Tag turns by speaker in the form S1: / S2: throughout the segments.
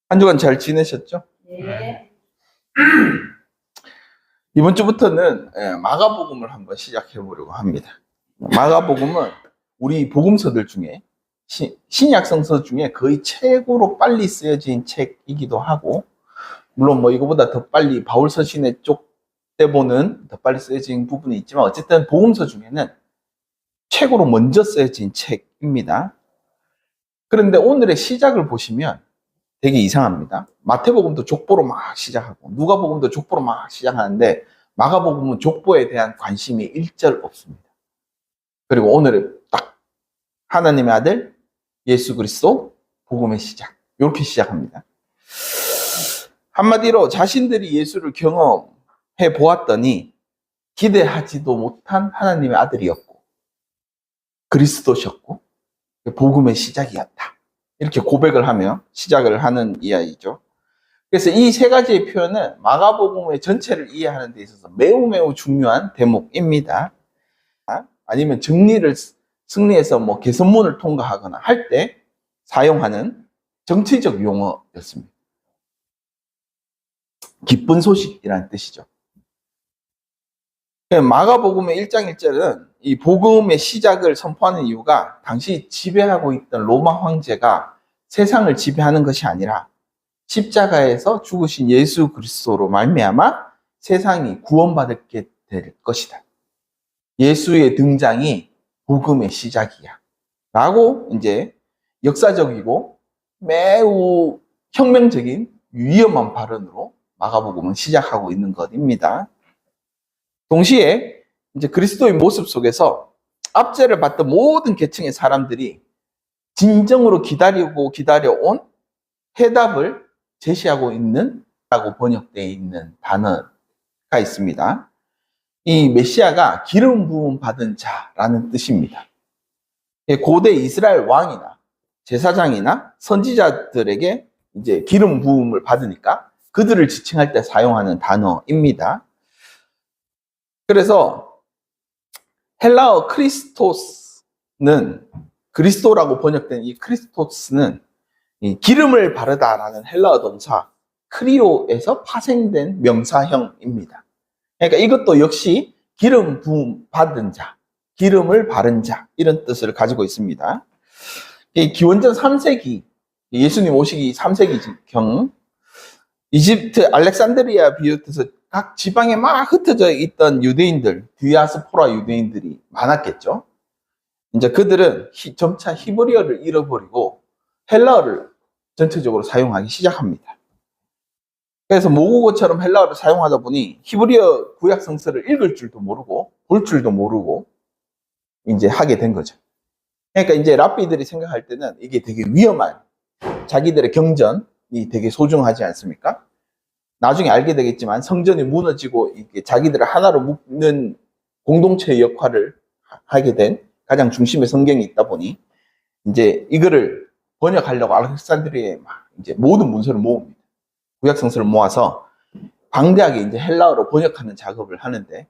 S1: 한 주간 잘 지내셨죠?
S2: 네.
S1: 이번 주부터는 마가복음을 한번 시작해 보려고 합니다. 마가복음은 우리 복음서들 중에 신약 성서 중에 거의 최고로 빨리 쓰여진 책이기도 하고, 물론 뭐 이거보다 더 빨리 바울 서신의 쪽 때보는 더 빨리 쓰여진 부분이 있지만, 어쨌든 복음서 중에는 최고로 먼저 쓰여진 책입니다. 그런데 오늘의 시작을 보시면 되게 이상합니다. 마태복음도 족보로 막 시작하고 누가복음도 족보로 막 시작하는데 마가복음은 족보에 대한 관심이 일절 없습니다. 그리고 오늘은 딱 하나님의 아들 예수 그리스도 복음의 시작, 이렇게 시작합니다. 한마디로 자신들이 예수를 경험해 보았더니 기대하지도 못한 하나님의 아들이었고 그리스도셨고 복음의 시작이었다, 이렇게 고백을 하며 시작을 하는 이야기죠. 그래서 이 세 가지의 표현은 마가복음의 전체를 이해하는 데 있어서 매우 중요한 대목입니다. 아니면 정리를 승리해서 뭐 개선문을 통과하거나 할 때 사용하는 정치적 용어였습니다. 기쁜 소식이라는 뜻이죠. 마가복음의 1장 1절은 이 복음의 시작을 선포하는 이유가 당시 지배하고 있던 로마 황제가 세상을 지배하는 것이 아니라 십자가에서 죽으신 예수 그리스도로 말미암아 세상이 구원받게 될 것이다. 예수의 등장이 복음의 시작이야 라고 이제 역사적이고 매우 혁명적인 위험한 발언으로 마가복음은 시작하고 있는 것입니다. 동시에 이제 그리스도의 모습 속에서 압제를 받던 모든 계층의 사람들이 진정으로 기다려온 해답을 제시하고 있는 라고 번역되어 있는 단어가 있습니다. 이 메시아가 기름 부음 받은 자라는 뜻입니다. 고대 이스라엘 왕이나 제사장이나 선지자들에게 이제 기름 부음을 받으니까 그들을 지칭할 때 사용하는 단어입니다. 그래서 헬라어 크리스토스는, 그리스도라고 번역된 이 크리스토스는 이 기름을 바르다라는 헬라어 동사 크리오에서 파생된 명사형입니다. 그러니까 이것도 역시 기름 부음 받은 자, 기름을 바른 자, 이런 뜻을 가지고 있습니다. 이 기원전 3세기, 예수님 오시기 3세기경 이집트 알렉산드리아 비롯해서 각 지방에 막 흩어져 있던 유대인들, 디아스포라 유대인들이 많았겠죠. 이제 그들은 점차 히브리어를 잃어버리고 헬라어를 전체적으로 사용하기 시작합니다. 그래서 모국어처럼 헬라어를 사용하다 보니 히브리어 구약 성서를 읽을 줄도 모르고 볼 줄도 모르고 이제 하게 된 거죠. 그러니까 이제 랍비들이 생각할 때는 이게 되게 위험한, 자기들의 경전이 되게 소중하지 않습니까? 나중에 알게 되겠지만 성전이 무너지고 이게 자기들을 하나로 묶는 공동체의 역할을 하게 된 가장 중심의 성경이 있다 보니 이제 이거를 번역하려고 알렉산드리아에 막 이제 모든 문서를 모읍니다. 구약 성서를 모아서 방대하게 이제 헬라어로 번역하는 작업을 하는데,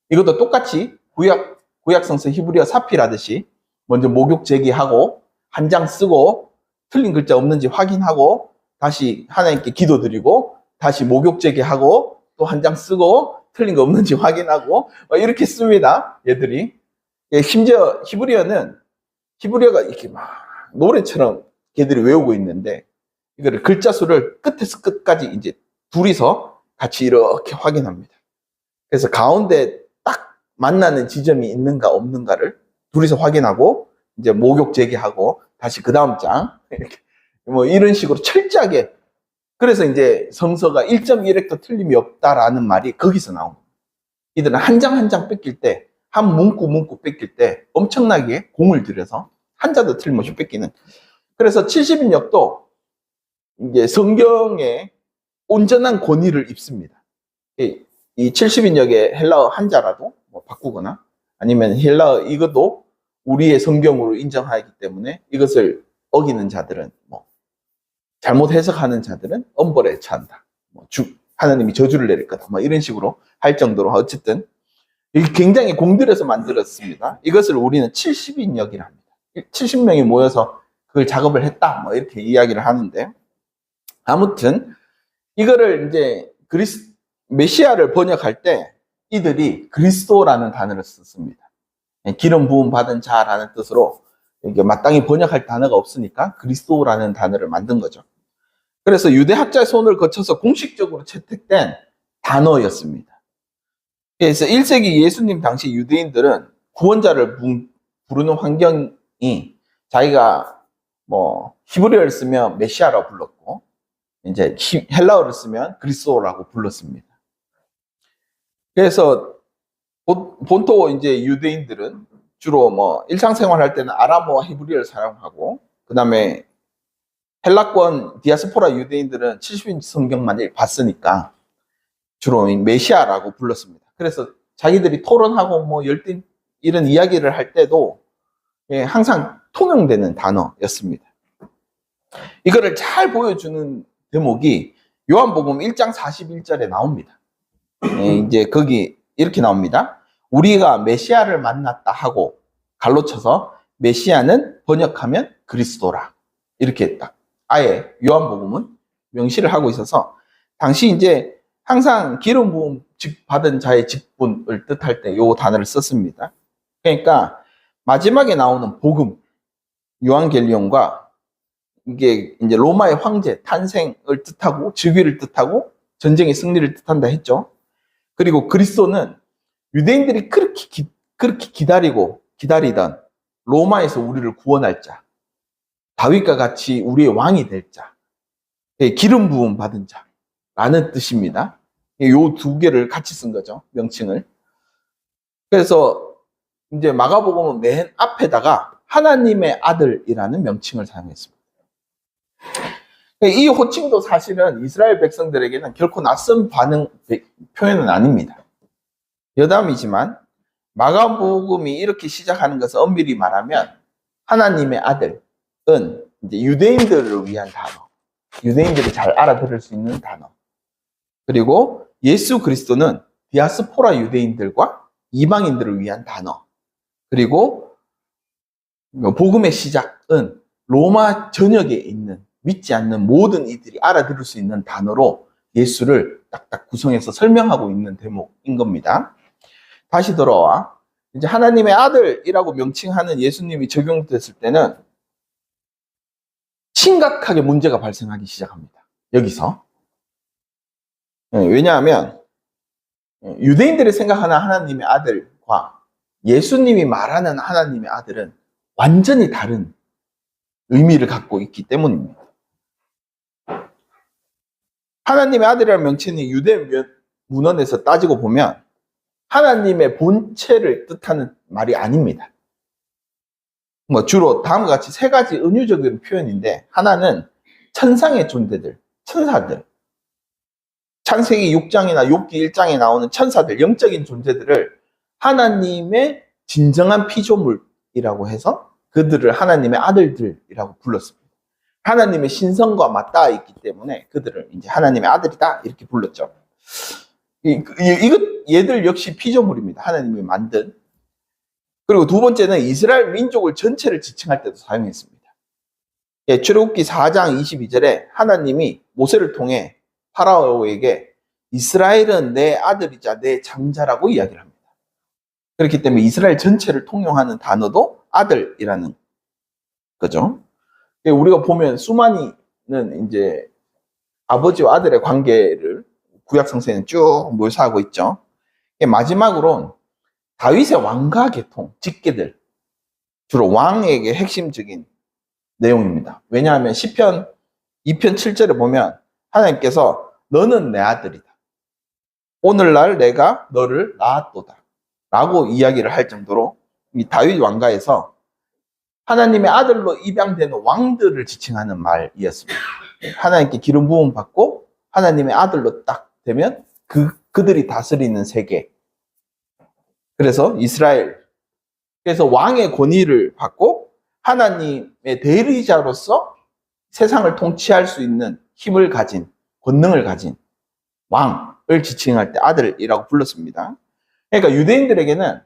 S1: 이것도 똑같이 구약 성서 히브리어 사필하듯이 먼저 목욕 제기하고 한 장 쓰고 틀린 글자 없는지 확인하고 다시 하나님께 기도드리고 다시 목욕 제기하고 또 한 장 쓰고 틀린 거 없는지 확인하고 이렇게 씁니다, 얘들이. 심지어 히브리어가 이렇게 막 노래처럼 걔들이 외우고 있는데 이거를 글자 수를 끝에서 끝까지 이제 둘이서 같이 이렇게 확인합니다. 그래서 가운데 딱 만나는 지점이 있는가 없는가를 둘이서 확인하고 이제 목욕 제기하고 다시 그 다음 장 이렇게 뭐 이런 식으로 철저하게. 그래서 이제 성서가 1.1획도 틀림이 없다라는 말이 거기서 나옵니다. 이들은 한 장 한 장 뺏길 때, 한 문구 뺏길 때 엄청나게 공을 들여서 한자도 틀림없이 뺏기는. 그래서 70인역도 이제 성경에 온전한 권위를 입습니다. 이 70인역의 헬라어 한자라도 뭐 바꾸거나 아니면 헬라어 이것도 우리의 성경으로 인정하기 때문에 이것을 어기는 자들은 뭐 잘못 해석하는 자들은 엄벌에 처한다. 하나님이 저주를 내릴 거다. 뭐 이런 식으로 할 정도로 어쨌든 굉장히 공들여서 만들었습니다. 이것을 우리는 70인역이라 합니다. 70명이 모여서 그걸 작업을 했다. 뭐 이렇게 이야기를 하는데, 아무튼 이거를 이제 메시아를 번역할 때 이들이 그리스도라는 단어를 썼습니다. 기름 부음 받은 자라는 뜻으로 이게 마땅히 번역할 단어가 없으니까 그리스도라는 단어를 만든 거죠. 그래서 유대학자의 손을 거쳐서 공식적으로 채택된 단어였습니다. 그래서 1세기 예수님 당시 유대인들은 구원자를 부르는 환경이 자기가 뭐 히브리어를 쓰면 메시아라고 불렀고, 이제 헬라어를 쓰면 그리스도라고 불렀습니다. 그래서 본토 이제 유대인들은 주로 뭐 일상생활 할 때는 아람어와 히브리어를 사용하고, 그 다음에 헬라권 디아스포라 유대인들은 70인 성경만 봤으니까 주로 메시아라고 불렀습니다. 그래서 자기들이 토론하고 뭐 열띤 이런 이야기를 할 때도 항상 통용되는 단어였습니다. 이거를 잘 보여주는 대목이 요한복음 1장 41절에 나옵니다. 이제 거기 이렇게 나옵니다. 우리가 메시아를 만났다 하고 갈로쳐서 메시아는 번역하면 그리스도라. 이렇게 딱 아예 요한복음은 명시를 하고 있어서, 당시 이제 항상 기름 부음 받은 자의 직분을 뜻할 때 요 단어를 썼습니다. 그러니까 마지막에 나오는 복음, 요한겔리온과 이게 이제 로마의 황제 탄생을 뜻하고 즉위를 뜻하고 전쟁의 승리를 뜻한다 했죠. 그리고 그리스도는 유대인들이 그렇게 기다리던 로마에서 우리를 구원할 자, 다윗과 같이 우리의 왕이 될 자, 기름 부음 받은 자라는 뜻입니다. 요 두 개를 같이 쓴 거죠, 명칭을. 그래서 이제 마가복음은 맨 앞에다가 하나님의 아들이라는 명칭을 사용했습니다. 이 호칭도 사실은 이스라엘 백성들에게는 결코 낯선 표현은 아닙니다. 여담이지만 마가복음이 이렇게 시작하는 것을 엄밀히 말하면 하나님의 아들은 이제 유대인들을 위한 단어, 유대인들이 잘 알아들을 수 있는 단어, 그리고 예수 그리스도는 디아스포라 유대인들과 이방인들을 위한 단어, 그리고 복음의 시작은 로마 전역에 있는 믿지 않는 모든 이들이 알아들을 수 있는 단어로 예수를 딱딱 구성해서 설명하고 있는 대목인 겁니다. 다시 돌아와 이제 하나님의 아들이라고 명칭하는 예수님이 적용됐을 때는 심각하게 문제가 발생하기 시작합니다. 여기서. 왜냐하면 유대인들이 생각하는 하나님의 아들과 예수님이 말하는 하나님의 아들은 완전히 다른 의미를 갖고 있기 때문입니다. 하나님의 아들이라는 명칭은 유대 문헌에서 따지고 보면 하나님의 본체를 뜻하는 말이 아닙니다. 뭐 주로 다음과 같이 세 가지 은유적인 표현인데, 하나는 천상의 존재들, 천사들, 창세기 6장이나 욥기 1장에 나오는 천사들, 영적인 존재들을 하나님의 진정한 피조물이라고 해서 그들을 하나님의 아들들이라고 불렀습니다. 하나님의 신성과 맞닿아 있기 때문에 그들을 이제 하나님의 아들이다 이렇게 불렀죠. 얘들 역시 피조물입니다. 하나님이 만든. 그리고 두 번째는 이스라엘 민족을 전체를 지칭할 때도 사용했습니다. 출애굽기 4장 22절에 하나님이 모세를 통해 파라오에게 이스라엘은 내 아들이자 내 장자라고 이야기를 합니다. 그렇기 때문에 이스라엘 전체를 통용하는 단어도 아들이라는 거죠. 우리가 보면 수많이는 이제 아버지와 아들의 관계를 구약 성서에는 쭉 묘사하고 있죠. 마지막으로는 다윗의 왕가 계통, 직계들, 주로 왕에게 핵심적인 내용입니다. 왜냐하면 시편 2편 7절에 보면 하나님께서 너는 내 아들이다. 오늘날 내가 너를 낳았도다. 라고 이야기를 할 정도로 이 다윗 왕가에서 하나님의 아들로 입양되는 왕들을 지칭하는 말이었습니다. 하나님께 기름 부음 받고 하나님의 아들로 딱 되면 그들이 다스리는 세계. 그래서 이스라엘. 그래서 왕의 권위를 받고 하나님의 대리자로서 세상을 통치할 수 있는 힘을 가진, 권능을 가진 왕을 지칭할 때 아들이라고 불렀습니다. 그러니까 유대인들에게는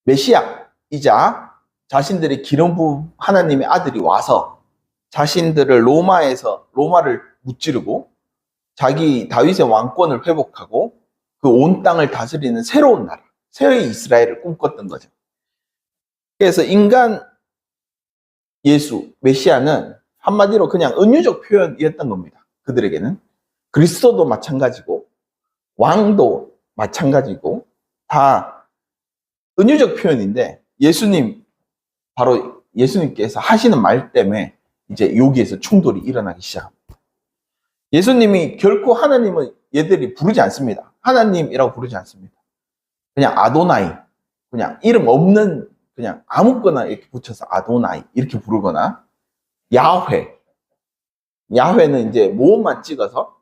S1: 메시아이자 자신들의 기름 부은 하나님의 아들이 와서 자신들을 로마를 무찌르고 자기 다윗의 왕권을 회복하고 그 온 땅을 다스리는 새로운 나라, 새의 이스라엘을 꿈꿨던 거죠. 그래서 인간 예수, 메시아는 한마디로 그냥 은유적 표현이었던 겁니다. 그들에게는. 그리스도도 마찬가지고 왕도 마찬가지고 다 은유적 표현인데 바로 예수님께서 하시는 말 때문에 이제 여기에서 충돌이 일어나기 시작합니다. 예수님이 결코 하나님은 얘들이 부르지 않습니다. 하나님이라고 부르지 않습니다. 그냥 아도나이, 그냥 이름 없는 그냥 아무거나 이렇게 붙여서 아도나이 이렇게 부르거나 야훼는 이제 모음만 찍어서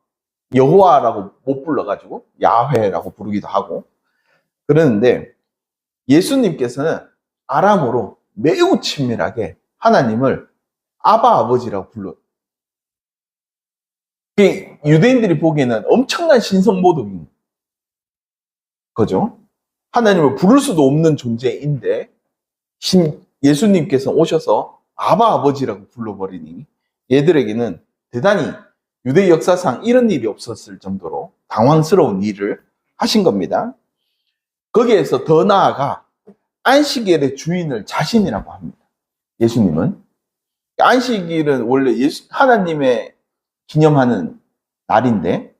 S1: 여호와라고 못 불러가지고 야훼라고 부르기도 하고 그러는데 예수님께서는 아람어로 매우 친밀하게 하나님을 아바 아버지라고 불러요. 유대인들이 보기에는 엄청난 신성모독인 거죠. 하나님을 부를 수도 없는 존재인데 예수님께서 오셔서 아바 아버지라고 불러버리니 얘들에게는 대단히 유대 역사상 이런 일이 없었을 정도로 당황스러운 일을 하신 겁니다. 거기에서 더 나아가 안식일의 주인을 자신이라고 합니다. 예수님은. 안식일은 원래 하나님의 기념하는 날인데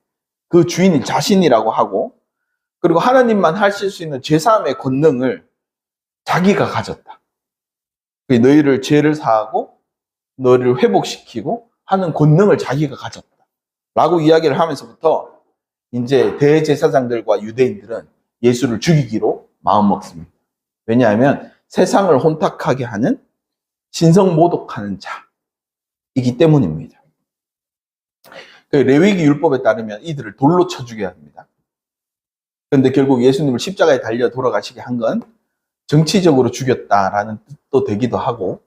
S1: 그 주인이 자신이라고 하고 그리고 하나님만 하실 수 있는 죄사함의 권능을 자기가 가졌다. 너희를 죄를 사하고 너희를 회복시키고 하는 권능을 자기가 가졌다. 라고 이야기를 하면서부터 이제 대제사장들과 유대인들은 예수를 죽이기로 마음먹습니다. 왜냐하면 세상을 혼탁하게 하는 신성모독하는 자이기 때문입니다. 레위기 율법에 따르면 이들을 돌로 쳐 죽여야 합니다. 그런데 결국 예수님을 십자가에 달려 돌아가시게 한 건 정치적으로 죽였다라는 뜻도 되기도 하고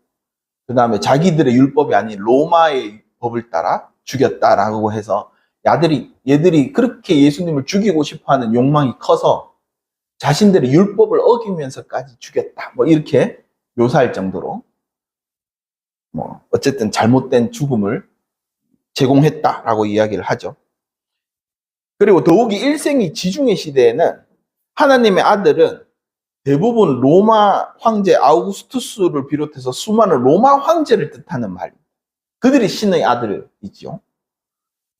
S1: 그 다음에 자기들의 율법이 아닌 로마의 법을 따라 죽였다라고 해서 얘들이 그렇게 예수님을 죽이고 싶어하는 욕망이 커서 자신들의 율법을 어기면서까지 죽였다. 이렇게 묘사할 정도로 어쨌든 잘못된 죽음을 제공했다라고 이야기를 하죠. 그리고 더욱이 일생이 지중해 시대에는 하나님의 아들은 대부분 로마 황제 아우구스투스를 비롯해서 수많은 로마 황제를 뜻하는 말입니다. 그들이 신의 아들이죠.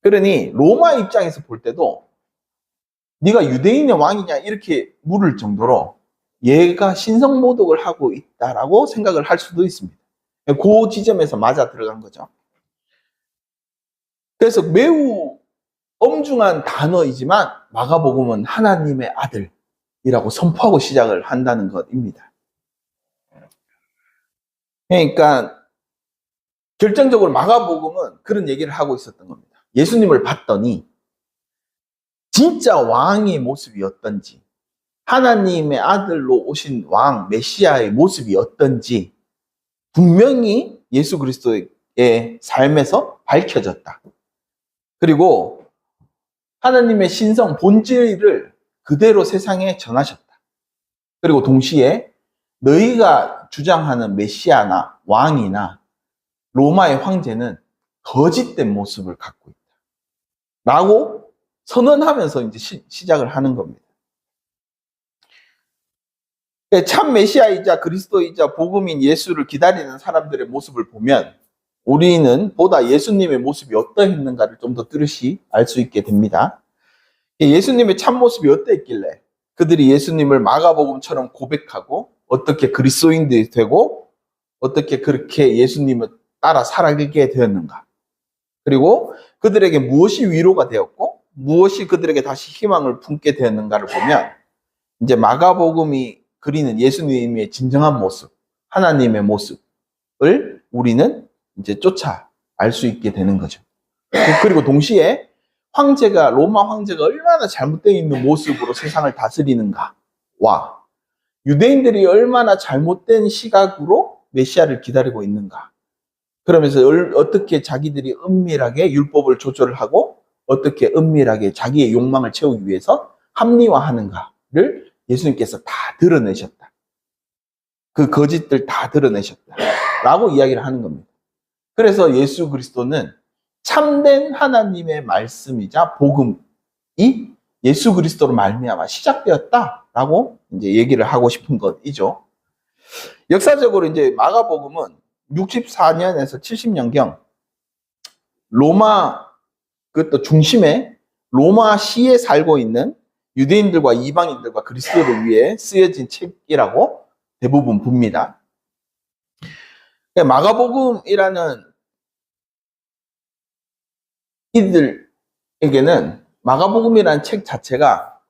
S1: 그러니 로마 입장에서 볼 때도 네가 유대인의 왕이냐 이렇게 물을 정도로 얘가 신성모독을 하고 있다라고 생각을 할 수도 있습니다. 그 지점에서 맞아 들어간 거죠. 그래서 매우 엄중한 단어이지만 마가복음은 하나님의 아들이라고 선포하고 시작을 한다는 것입니다. 그러니까 결정적으로 마가복음은 그런 얘기를 하고 있었던 겁니다. 예수님을 봤더니 진짜 왕의 모습이 어떤지, 하나님의 아들로 오신 왕 메시아의 모습이 어떤지 분명히 예수 그리스도의 삶에서 밝혀졌다. 그리고 하나님의 신성 본질을 그대로 세상에 전하셨다. 그리고 동시에 너희가 주장하는 메시아나 왕이나 로마의 황제는 거짓된 모습을 갖고 있다. 라고 선언하면서 이제 시작을 하는 겁니다. 참 메시아이자 그리스도이자 복음인 예수를 기다리는 사람들의 모습을 보면 우리는 보다 예수님의 모습이 어떠했는가를 좀 더 뚜렷이 알 수 있게 됩니다. 예수님의 참모습이 어떠했길래 그들이 예수님을 마가복음처럼 고백하고 어떻게 그리스도인들이 되고 어떻게 그렇게 예수님을 따라 살아가게 되었는가. 그리고 그들에게 무엇이 위로가 되었고 무엇이 그들에게 다시 희망을 품게 되었는가를 보면 이제 마가복음이 그리는 예수님의 진정한 모습, 하나님의 모습을 우리는 이제 쫓아 알 수 있게 되는 거죠. 그리고 동시에 로마 황제가 얼마나 잘못되어 있는 모습으로 세상을 다스리는가와 유대인들이 얼마나 잘못된 시각으로 메시아를 기다리고 있는가. 그러면서 어떻게 자기들이 은밀하게 율법을 조절을 하고 어떻게 은밀하게 자기의 욕망을 채우기 위해서 합리화하는가를 예수님께서 다 드러내셨다. 그 거짓들 다 드러내셨다라고 이야기를 하는 겁니다. 그래서 예수 그리스도는 참된 하나님의 말씀이자 복음이 예수 그리스도로 말미암아 시작되었다라고 이제 얘기를 하고 싶은 것이죠. 역사적으로 이제 마가복음은 64년에서 70년경 로마 그것도 중심에 로마시에 살고 있는 유대인들과 이방인들과 그리스도를 위해 쓰여진 책이라고 대부분 봅니다. 마가복음이라는 이들에게는 마가복음이라는 책 자체가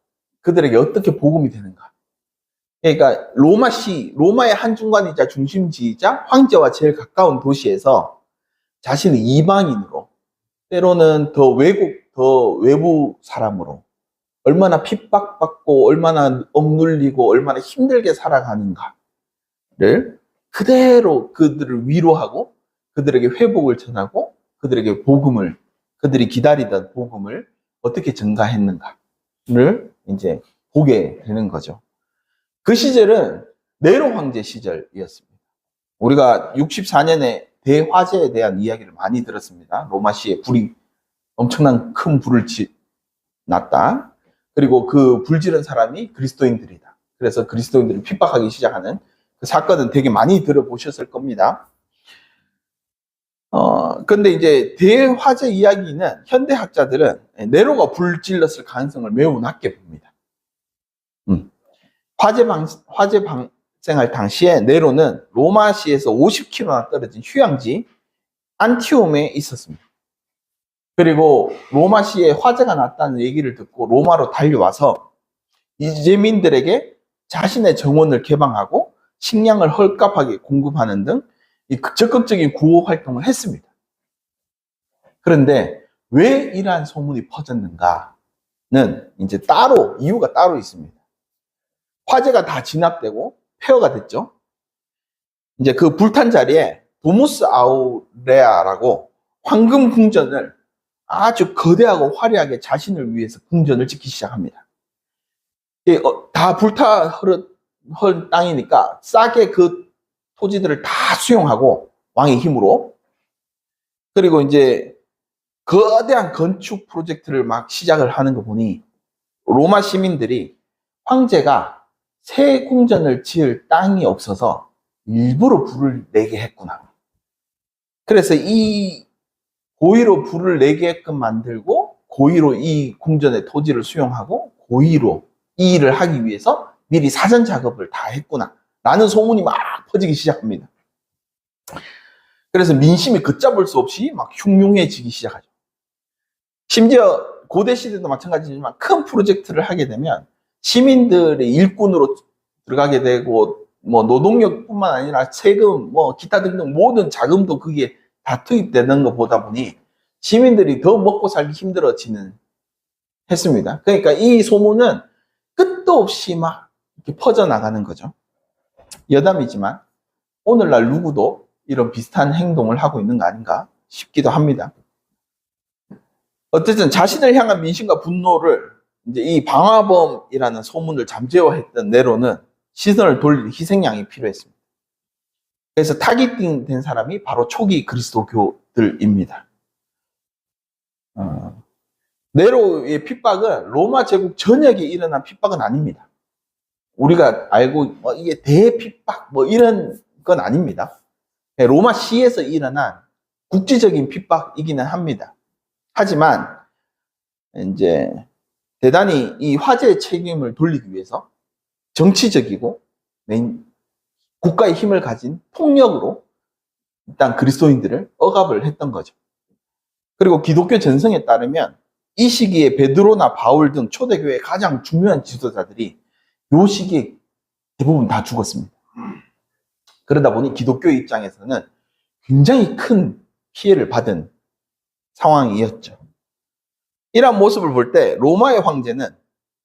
S1: 그들에게 어떻게 복음이 되는가? 그러니까 로마의 한중간이자 중심지이자 황제와 제일 가까운 도시에서 자신을 이방인으로, 때로는 더 외부 사람으로 얼마나 핍박받고 얼마나 억눌리고 얼마나 힘들게 살아가는가를 그대로 그들을 위로하고 그들에게 회복을 전하고 그들에게 복음을, 그들이 기다리던 복음을 어떻게 전가했는가를 이제 보게 되는 거죠. 그 시절은 네로 황제 시절이었습니다. 우리가 64년에 대화재에 대한 이야기를 많이 들었습니다. 로마시에 불이 엄청난 큰 불을 났다. 그리고 그 불지른 사람이 그리스도인들이다. 그래서 그리스도인들을 핍박하기 시작하는 그 사건은 되게 많이 들어보셨을 겁니다. 근데 이제 대화재 이야기는 현대학자들은 네로가 불질렀을 가능성을 매우 낮게 봅니다. 화재 발생할 당시에 네로는 로마시에서 50km나 떨어진 휴양지 안티움에 있었습니다. 그리고 로마시에 화재가 났다는 얘기를 듣고 로마로 달려와서 이재민들에게 자신의 정원을 개방하고 식량을 헐값하게 공급하는 등 적극적인 구호 활동을 했습니다. 그런데 왜 이러한 소문이 퍼졌는가는 이제 이유가 따로 있습니다. 화재가 다 진압되고 폐허가 됐죠. 이제 그 불탄 자리에 도무스 아우레아라고 황금 궁전을 아주 거대하고 화려하게 자신을 위해서 궁전을 짓기 시작합니다. 다 불타흐른 땅이니까 싸게 그 토지들을 다 수용하고 왕의 힘으로, 그리고 이제 거대한 건축 프로젝트를 막 시작을 하는 거 보니 로마 시민들이 황제가 새 궁전을 지을 땅이 없어서 일부러 불을 내게 했구나. 그래서 이 고의로 불을 내게끔 만들고 고의로 이 궁전의 토지를 수용하고 고의로 이 일을 하기 위해서 미리 사전 작업을 다 했구나 라는 소문이 막 퍼지기 시작합니다. 그래서 민심이 걷잡을 수 없이 막 흉흉해지기 시작하죠. 심지어 고대 시대도 마찬가지지만 큰 프로젝트를 하게 되면 시민들의 일꾼으로 들어가게 되고 뭐 노동력뿐만 아니라 세금 뭐 기타 등등 모든 자금도 그게 다 투입되는 것 보다 보니 시민들이 더 먹고 살기 힘들어지는 했습니다. 그러니까 이 소문은 끝도 없이 막 이렇게 퍼져나가는 거죠. 여담이지만 오늘날 누구도 이런 비슷한 행동을 하고 있는 거 아닌가 싶기도 합니다. 어쨌든 자신을 향한 민심과 분노를 이제 이 방화범이라는 소문을 잠재워했던 네로는 시선을 돌릴 희생양이 필요했습니다. 그래서 타깃된 사람이 바로 초기 그리스도교들입니다. 네로의 핍박은 로마 제국 전역에 일어난 핍박은 아닙니다. 우리가 알고 이게 대핍박 뭐 이런 건 아닙니다. 로마시에서 일어난 국지적인 핍박이기는 합니다. 하지만 이제 대단히 이 화재의 책임을 돌리기 위해서 정치적이고 국가의 힘을 가진 폭력으로 일단 그리스도인들을 억압을 했던 거죠. 그리고 기독교 전성에 따르면 이 시기에 베드로나 바울 등 초대교회의 가장 중요한 지도자들이 이 시기에 대부분 다 죽었습니다. 그러다 보니 기독교 입장에서는 굉장히 큰 피해를 받은 상황이었죠. 이러한 모습을 볼 때 로마의 황제는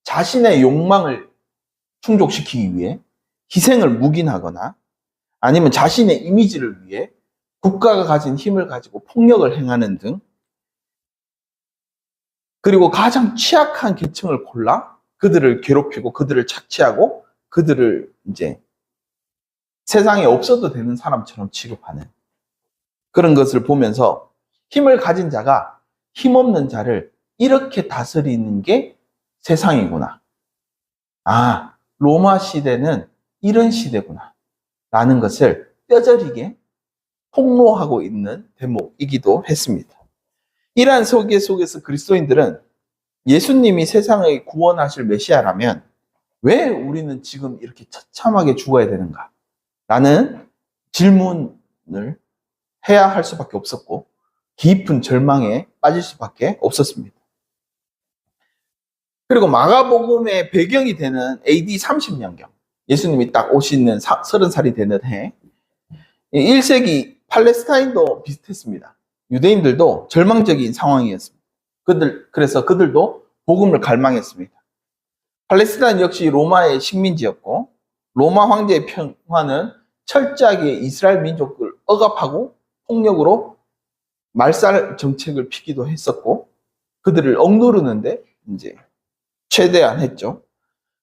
S1: 자신의 욕망을 충족시키기 위해 희생을 묵인하거나 아니면 자신의 이미지를 위해 국가가 가진 힘을 가지고 폭력을 행하는 등, 그리고 가장 취약한 계층을 골라 그들을 괴롭히고 그들을 착취하고 그들을 이제 세상에 없어도 되는 사람처럼 취급하는 그런 것을 보면서 힘을 가진 자가 힘없는 자를 이렇게 다스리는 게 세상이구나. 아, 로마 시대는 이런 시대구나. 라는 것을 뼈저리게 폭로하고 있는 대목이기도 했습니다. 이러한 소개 속에서 그리스도인들은 예수님이 세상을 구원하실 메시아라면 왜 우리는 지금 이렇게 처참하게 죽어야 되는가? 라는 질문을 해야 할 수밖에 없었고 깊은 절망에 빠질 수밖에 없었습니다. 그리고 마가복음의 배경이 되는 AD 30년경, 예수님이 딱 오시는 30살이 되는 해, 1세기 팔레스타인도 비슷했습니다. 유대인들도 절망적인 상황이었습니다. 그래서 그들도 복음을 갈망했습니다. 팔레스타인 역시 로마의 식민지였고 로마 황제의 평화는 철저하게 이스라엘 민족을 억압하고 폭력으로 말살 정책을 피기도 했었고 그들을 억누르는데 이제 최대한 했죠.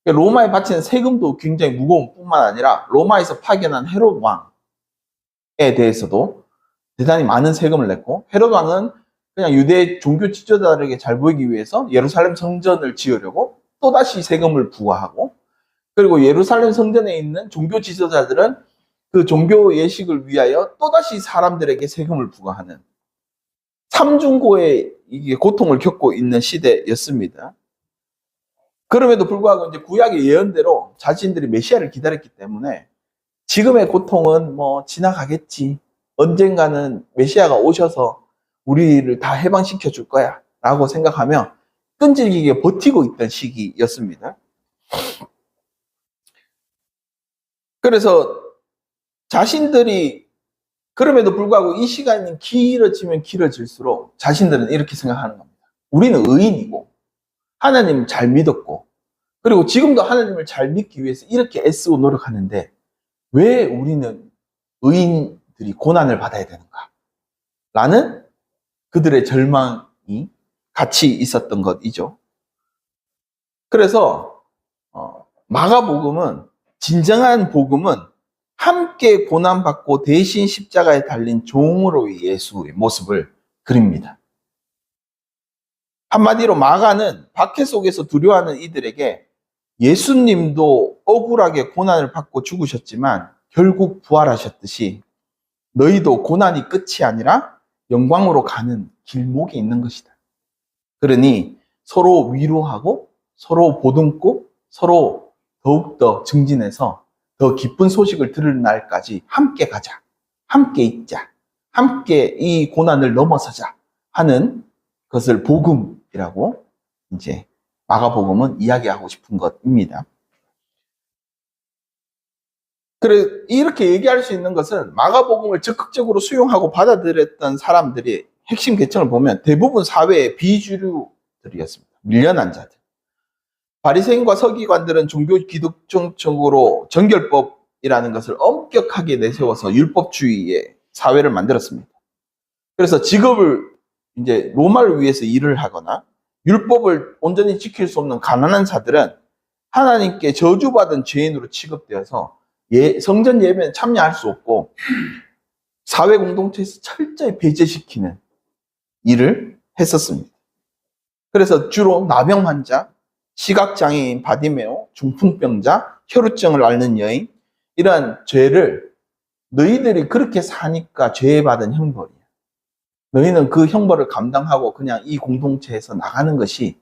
S1: 로마에 바치는 세금도 굉장히 무거운 뿐만 아니라 로마에서 파견한 헤롯 왕에 대해서도 대단히 많은 세금을 냈고 헤롯 왕은 그냥 유대 종교 지도자들에게 잘 보이기 위해서 예루살렘 성전을 지으려고 또다시 세금을 부과하고 그리고 예루살렘 성전에 있는 종교 지도자들은 그 종교 예식을 위하여 또다시 사람들에게 세금을 부과하는 삼중고의 이게 고통을 겪고 있는 시대였습니다. 그럼에도 불구하고 이제 구약의 예언대로 자신들이 메시아를 기다렸기 때문에 지금의 고통은 뭐 지나가겠지. 언젠가는 메시아가 오셔서 우리를 다 해방시켜 줄 거야. 라고 생각하며 끈질기게 버티고 있던 시기였습니다. 그래서 자신들이 그럼에도 불구하고 이 시간이 길어지면 길어질수록 자신들은 이렇게 생각하는 겁니다. 우리는 의인이고 하나님을 잘 믿었고 그리고 지금도 하나님을 잘 믿기 위해서 이렇게 애쓰고 노력하는데 왜 우리는 의인들이 고난을 받아야 되는가? 라는 그들의 절망이 같이 있었던 것이죠. 그래서 마가복음은 진정한 복음은 함께 고난받고 대신 십자가에 달린 종으로의 예수의 모습을 그립니다. 한마디로 마가는 박해 속에서 두려워하는 이들에게 예수님도 억울하게 고난을 받고 죽으셨지만 결국 부활하셨듯이 너희도 고난이 끝이 아니라 영광으로 가는 길목에 있는 것이다. 그러니 서로 위로하고 서로 보듬고 서로 더욱더 증진해서 더 기쁜 소식을 들을 날까지 함께 가자. 함께 있자. 함께 이 고난을 넘어서자 하는 것을 복음이라고 이제 마가복음은 이야기하고 싶은 것입니다. 그래 이렇게 얘기할 수 있는 것은 마가복음을 적극적으로 수용하고 받아들였던 사람들이 핵심 계층을 보면 대부분 사회의 비주류들이었습니다. 밀려난 자들. 바리새인과 서기관들은 종교 기독적으로 정결법이라는 것을 엄격하게 내세워서 율법주의의 사회를 만들었습니다. 그래서 직업을 이제 로마를 위해서 일을 하거나 율법을 온전히 지킬 수 없는 가난한 자들은 하나님께 저주받은 죄인으로 취급되어서 성전 예배는 참여할 수 없고 사회 공동체에서 철저히 배제시키는 일을 했었습니다. 그래서 주로 나병 환자, 시각장애인 바디메오, 중풍병자, 혈우증을 앓는 여인 이러한 죄를 너희들이 그렇게 사니까 죄에 받은 형벌이야. 너희는 그 형벌을 감당하고 그냥 이 공동체에서 나가는 것이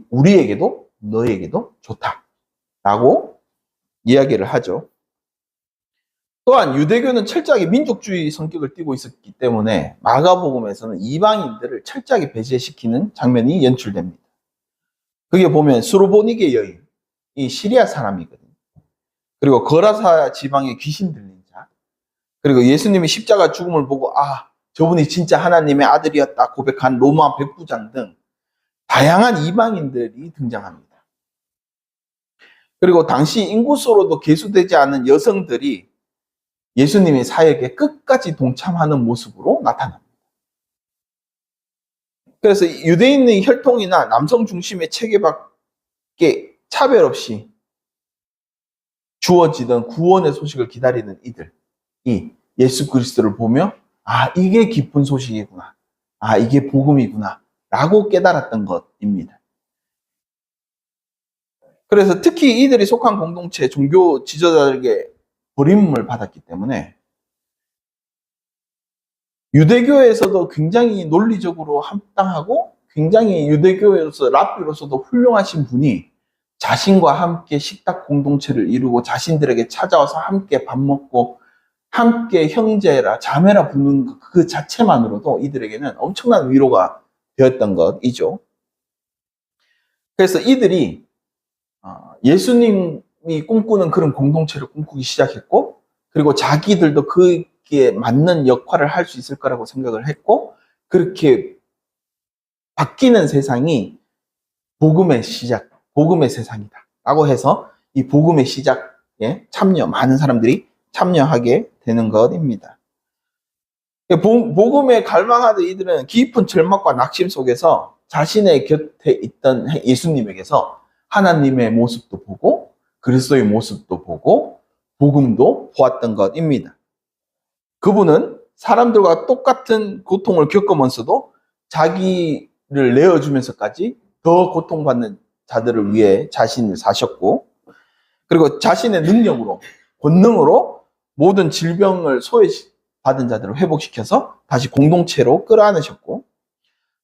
S1: 우리에게도 너희에게도 좋다라고 이야기를 하죠. 또한 유대교는 철저하게 민족주의 성격을 띠고 있었기 때문에 마가복음에서는 이방인들을 철저하게 배제시키는 장면이 연출됩니다. 그게 보면 수로보니게 여인, 이 시리아 사람이거든요. 그리고 거라사 지방의 귀신 들린 자, 그리고 예수님이 십자가 죽음을 보고 저분이 진짜 하나님의 아들이었다 고백한 로마 백부장 등 다양한 이방인들이 등장합니다. 그리고 당시 인구수로도 계수되지 않은 여성들이 예수님의 사역에 끝까지 동참하는 모습으로 나타납니다. 그래서 유대인의 혈통이나 남성 중심의 체계밖에 차별 없이 주어지던 구원의 소식을 기다리는 이들이 예수 그리스도를 보며 아, 이게 기쁜 소식이구나. 아, 이게 복음이구나. 라고 깨달았던 것입니다. 그래서 특히 이들이 속한 공동체 종교 지도자들에게 버림을 받았기 때문에 유대교에서도 굉장히 논리적으로 합당하고 굉장히 유대교에서 랍비로서도 훌륭하신 분이 자신과 함께 식탁 공동체를 이루고 자신들에게 찾아와서 함께 밥 먹고 함께 형제라 자매라 부르는 그 자체만으로도 이들에게는 엄청난 위로가 되었던 것이죠. 그래서 이들이 예수님이 꿈꾸는 그런 공동체를 꿈꾸기 시작했고, 그리고 자기들도 그에 맞는 역할을 할 수 있을 거라고 생각을 했고, 그렇게 바뀌는 세상이 복음의 시작, 복음의 세상이다 라고 해서 이 복음의 시작에 많은 사람들이 참여하게 되는 것입니다. 복음에 갈망하던 이들은 깊은 절망과 낙심 속에서 자신의 곁에 있던 예수님에게서 하나님의 모습도 보고 그리스도의 모습도 보고 복음도 보았던 것입니다. 그분은 사람들과 똑같은 고통을 겪으면서도 자기를 내어주면서까지 더 고통받는 자들을 위해 자신을 사셨고, 그리고 자신의 능력으로, 권능으로 모든 질병을 소외받은 자들을 회복시켜서 다시 공동체로 끌어안으셨고,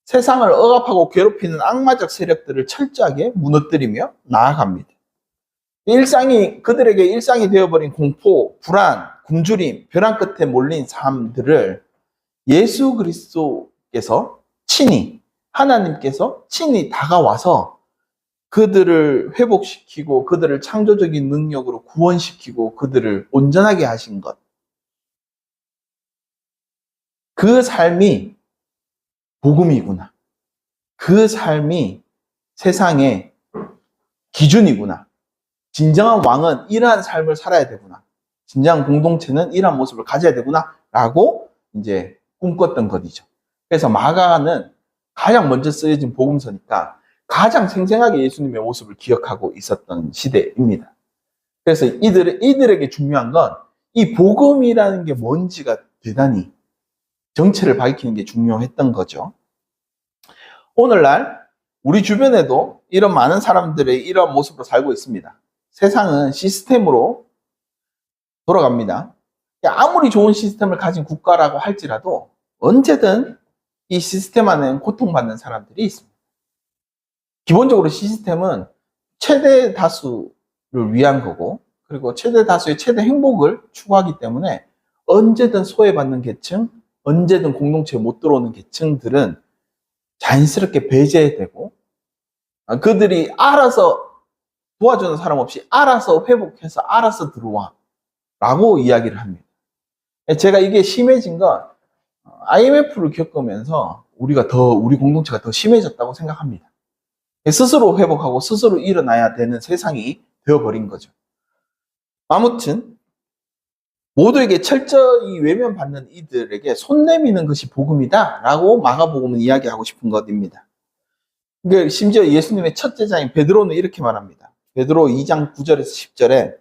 S1: 세상을 억압하고 괴롭히는 악마적 세력들을 철저하게 무너뜨리며 나아갑니다. 그들에게 일상이 되어버린 공포, 불안, 굶주림, 벼랑 끝에 몰린 삶들을 예수 그리스도께서 하나님께서 친히 다가와서 그들을 회복시키고 그들을 창조적인 능력으로 구원시키고 그들을 온전하게 하신 것. 그 삶이 복음이구나. 그 삶이 세상의 기준이구나. 진정한 왕은 이러한 삶을 살아야 되구나. 진정한 공동체는 이러한 모습을 가져야 되구나. 라고 이제 꿈꿨던 것이죠. 그래서 마가는 가장 먼저 쓰여진 복음서니까 가장 생생하게 예수님의 모습을 기억하고 있었던 시대입니다. 그래서 이들에게 중요한 건 이 복음이라는 게 뭔지가 대단히 정체를 밝히는 게 중요했던 거죠. 오늘날 우리 주변에도 이런 많은 사람들의 이런 모습으로 살고 있습니다. 세상은 시스템으로 돌아갑니다. 아무리 좋은 시스템을 가진 국가라고 할지라도 언제든 이 시스템 안에는 고통받는 사람들이 있습니다. 기본적으로 시스템은 최대 다수를 위한 거고, 그리고 최대 다수의 최대 행복을 추구하기 때문에 언제든 소외받는 계층, 언제든 공동체에 못 들어오는 계층들은 자연스럽게 배제되고, 그들이 알아서 도와주는 사람 없이 알아서 회복해서 알아서 들어와 라고 이야기를 합니다. 제가 이게 심해진 건 IMF를 겪으면서 우리 공동체가 더 심해졌다고 생각합니다. 스스로 회복하고 스스로 일어나야 되는 세상이 되어버린 거죠. 아무튼 모두에게 철저히 외면받는 이들에게 손 내미는 것이 복음이다 라고 마가복음은 이야기하고 싶은 것입니다. 심지어 예수님의 첫 제자인 베드로는 이렇게 말합니다. 베드로 2장 9절에서 10절에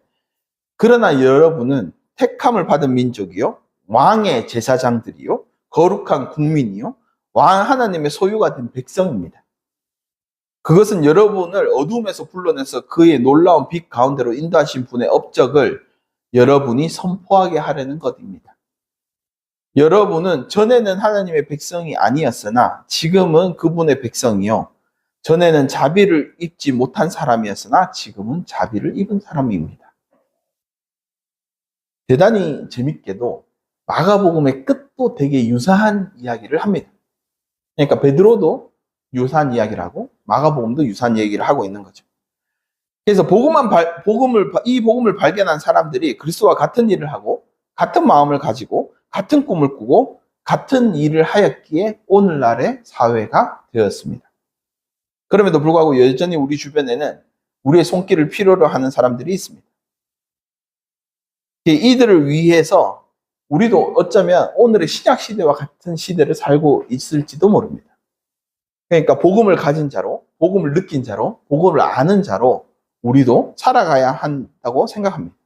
S1: 그러나 여러분은 택함을 받은 민족이요, 왕의 제사장들이요, 거룩한 국민이요, 왕 하나님의 소유가 된 백성입니다. 그것은 여러분을 어둠에서 불러내서 그의 놀라운 빛 가운데로 인도하신 분의 업적을 여러분이 선포하게 하려는 것입니다. 여러분은 전에는 하나님의 백성이 아니었으나 지금은 그분의 백성이요, 전에는 자비를 입지 못한 사람이었으나 지금은 자비를 입은 사람입니다. 대단히 재밌게도 마가복음의 끝도 되게 유사한 이야기를 합니다. 그러니까 베드로도 유사한 이야기를 하고 마가복음도 유사한 얘기를 하고 있는 거죠. 그래서 이 복음을 발견한 사람들이 그리스도와 같은 일을 하고 같은 마음을 가지고 같은 꿈을 꾸고 같은 일을 하였기에 오늘날의 사회가 되었습니다. 그럼에도 불구하고 여전히 우리 주변에는 우리의 손길을 필요로 하는 사람들이 있습니다. 이들을 위해서 우리도 어쩌면 오늘의 신약 시대와 같은 시대를 살고 있을지도 모릅니다. 그러니까 복음을 가진 자로, 복음을 느낀 자로, 복음을 아는 자로 우리도 살아가야 한다고 생각합니다.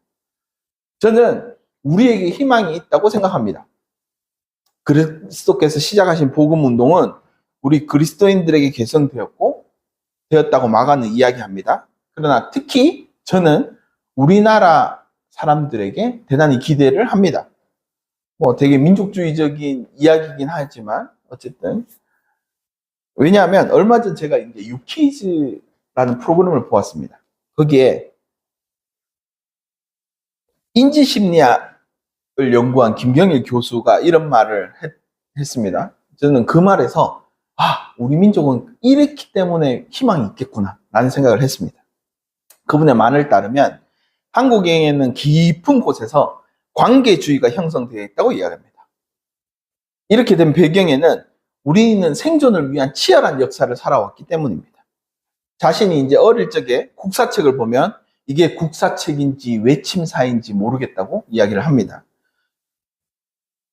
S1: 저는 우리에게 희망이 있다고 생각합니다. 그리스도께서 시작하신 복음 운동은 우리 그리스도인들에게 되었다고 마가는 이야기합니다. 그러나 특히 저는 우리나라 사람들에게 대단히 기대를 합니다. 뭐 되게 민족주의적인 이야기이긴 하지만 어쨌든 왜냐하면 얼마 전 제가 이제 유퀴즈라는 프로그램을 보았습니다. 거기에 인지심리학을 연구한 김경일 교수가 이런 말을 했습니다. 저는 그 말에서 우리 민족은 이렇기 때문에 희망이 있겠구나 라는 생각을 했습니다. 그분의 말을 따르면 한국에는 깊은 곳에서 관계주의가 형성되어 있다고 이야기합니다. 이렇게 된 배경에는 우리는 생존을 위한 치열한 역사를 살아왔기 때문입니다. 자신이 이제 어릴 적에 국사책을 보면 이게 국사책인지 외침사인지 모르겠다고 이야기를 합니다.